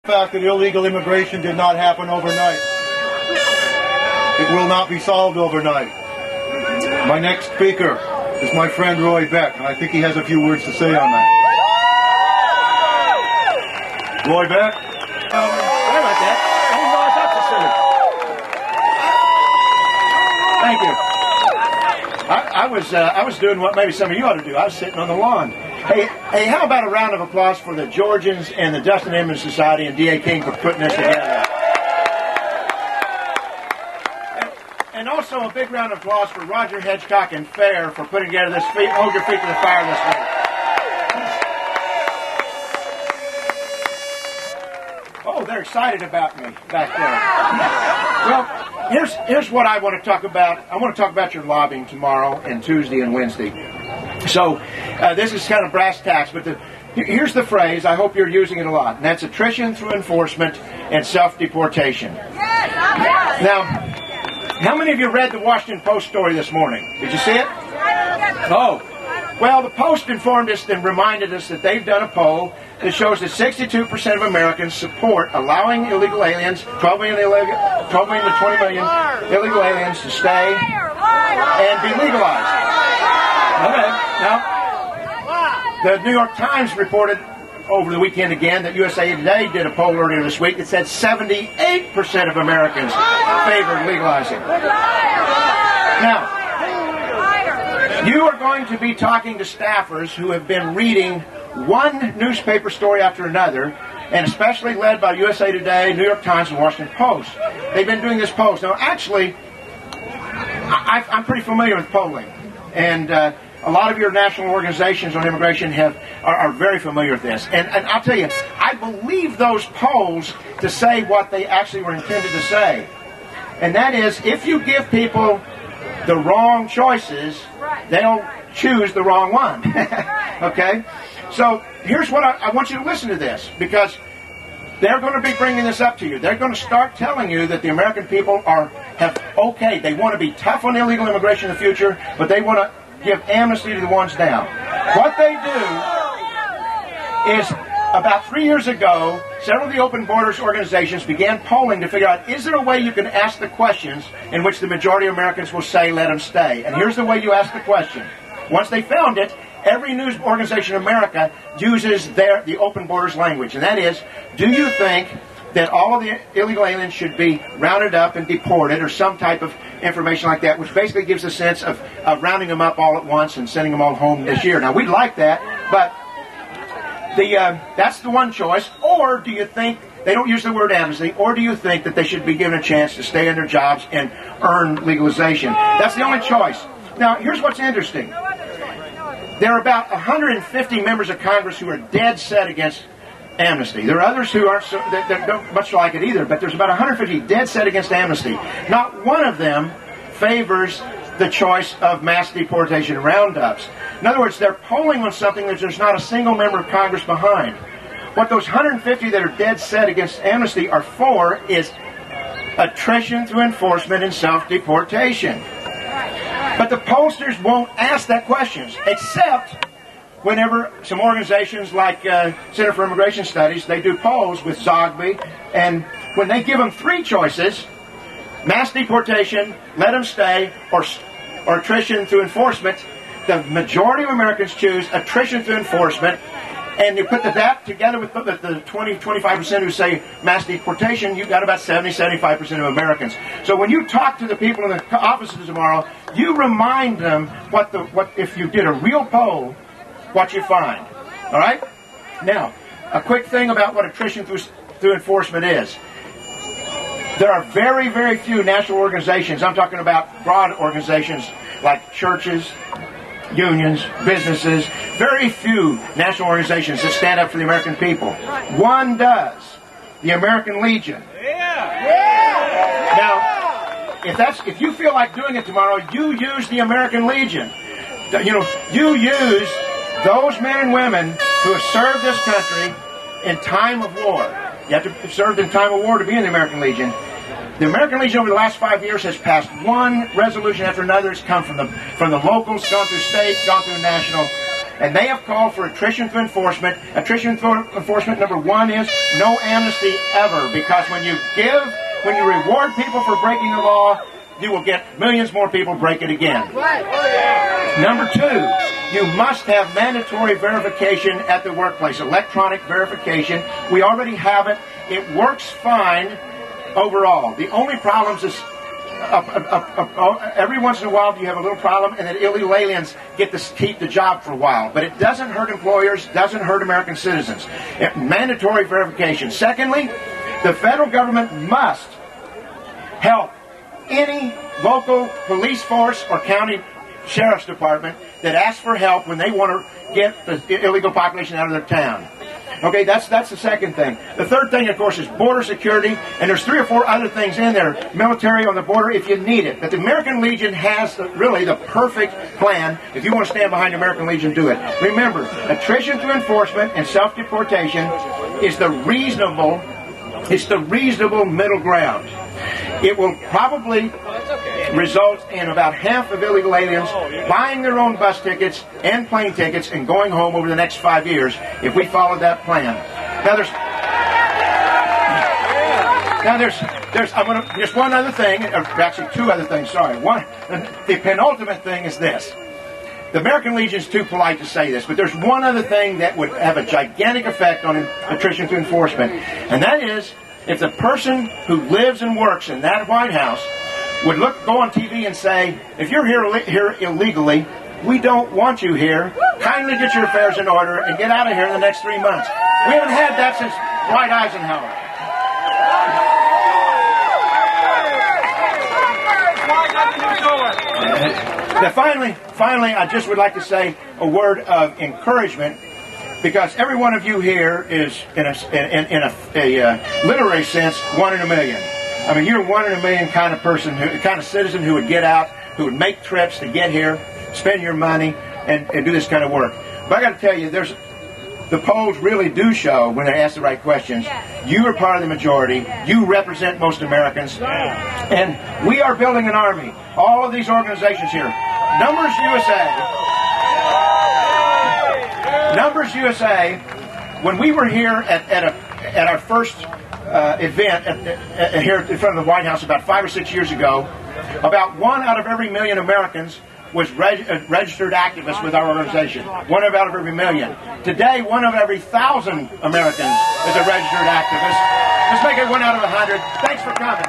fact that illegal immigration did not happen overnight. It will not be solved overnight. My next speaker is my friend Roy Beck, and I think he has a few words to say on that. Roy Beck? Sorry about that. I didn't realize that's the Thank you. I was doing what maybe some of you ought to do. I was sitting on the lawn. Hey, how about a round of applause for the Georgians and the Dustin Emmons Society and D.A. King for putting this together. And also a big round of applause for Roger Hedgecock and Fair for putting together this Hold Your Feet to the Fire this week. Oh, they're excited about me back there. Well, here's what I want to talk about. I want to talk about your lobbying tomorrow and Tuesday and Wednesday. So this is kind of brass tacks, but here's the phrase. I hope you're using it a lot, and that's attrition through enforcement and self-deportation. Now, how many of you read the Washington Post story this morning? Did you see it? Oh. Well, the Post informed us and reminded us that they've done a poll that shows that 62% of Americans support allowing illegal aliens, 12 million to 20 million illegal aliens to stay and be legalized. Okay. Now, the New York Times reported over the weekend again that USA Today did a poll earlier this week that said 78% of Americans favored legalizing. Now, you are going to be talking to staffers who have been reading one newspaper story after another, and especially led by USA Today, New York Times, and Washington Post. They've been doing this poll. Now, actually, I'm pretty familiar with polling, and a lot of your national organizations on immigration are very familiar with this. And I'll tell you, I believe those polls to say what they actually were intended to say. And that is, if you give people the wrong choices, they'll choose the wrong one. Okay? So here's what I want you to listen to this, because they're going to be bringing this up to you. They're going to start telling you that the American people they want to be tough on illegal immigration in the future, but they want to give amnesty to the ones down. What they do is, about 3 years ago, several of the open borders organizations began polling to figure out, is there a way you can ask the questions in which the majority of Americans will say, let them stay? And here's the way you ask the question. Once they found it, every news organization in America uses the open borders language. And that is, do you think that all of the illegal aliens should be rounded up and deported, or some type of information like that, which basically gives a sense of rounding them up all at once and sending them all home this year. Now, we'd like that, but that's the one choice. Or do you think, they don't use the word amnesty, or do you think that they should be given a chance to stay in their jobs and earn legalization? That's the only choice. Now, here's what's interesting. There are about 150 members of Congress who are dead set against amnesty. There are others who aren't that don't much like it either, but there's about 150 dead set against amnesty. Not one of them favors the choice of mass deportation roundups. In other words, they're polling on something that there's not a single member of Congress behind. What those 150 that are dead set against amnesty are for is attrition through enforcement and self-deportation. But the pollsters won't ask that question, except whenever some organizations like Center for Immigration Studies, they do polls with Zogby, and when they give them three choices, mass deportation, let them stay, or attrition through enforcement, the majority of Americans choose attrition through enforcement. And you put that together with the 20-25% who say mass deportation, you've got about 70-75% of Americans. So when you talk to the people in the offices tomorrow, you remind them what if you did a real poll, what you find. All right? Now, a quick thing about what attrition through enforcement is. There are very, very few national organizations, I'm talking about broad organizations like churches, unions, businesses, very few national organizations that stand up for the American people. One does, the American Legion. Now, if you feel like doing it tomorrow, you use the American Legion. You use those men and women who have served this country in time of war. You have to have served in time of war to be in the American Legion. The American Legion over the last 5 years has passed one resolution after another. It's come from the locals, gone through state, gone through national. and they have called for attrition through enforcement. Attrition through enforcement number one is no amnesty ever, because when you reward people for breaking the law, you will get millions more people break it again. Number two, you must have mandatory verification at the workplace, electronic verification. We already have it. It works fine overall. The only problems is every once in a while you have a little problem, and then illegal aliens get to keep the job for a while. But it doesn't hurt employers, doesn't hurt American citizens. Mandatory verification. Secondly, the federal government must help any local police force or county sheriff's department that asks for help when they want to get the illegal population out of their town. Okay, that's the second thing. The third thing, of course, is border security, and there's 3 or 4 other things in there. Military on the border if you need it. But the American Legion has really the perfect plan. If you want to stand behind the American Legion, do it. Remember, attrition through enforcement and self-deportation is the reasonable middle ground. It will probably result in about half of illegal aliens buying their own bus tickets and plane tickets and going home over the next 5 years if we follow that plan. There's one other thing, or actually 2 other things, sorry. The penultimate thing is this. The American Legion is too polite to say this, but there's one other thing that would have a gigantic effect on attrition through enforcement, and that is if the person who lives and works in that White House would go on TV and say, if you're here illegally, we don't want you here. Kindly get your affairs in order and get out of here in the next 3 months. We haven't had that since Dwight Eisenhower. Finally, I just would like to say a word of encouragement, because every one of you here is, in a literary sense, 1 in a million. I mean, you're 1 in a million kind of person, kind of citizen who would get out, who would make trips to get here, spend your money, and do this kind of work. But I got to tell you, the polls really do show, when they ask the right questions, you are part of the majority. You represent most Americans, and we are building an army. All of these organizations here, Numbers USA. When we were here at our first event here in front of the White House about 5 or 6 years ago, about 1 out of every million Americans was registered activists with our organization. 1 out of every million. Today, 1 of every 1,000 Americans is a registered activist. Let's make it 1 out of 100. Thanks for coming.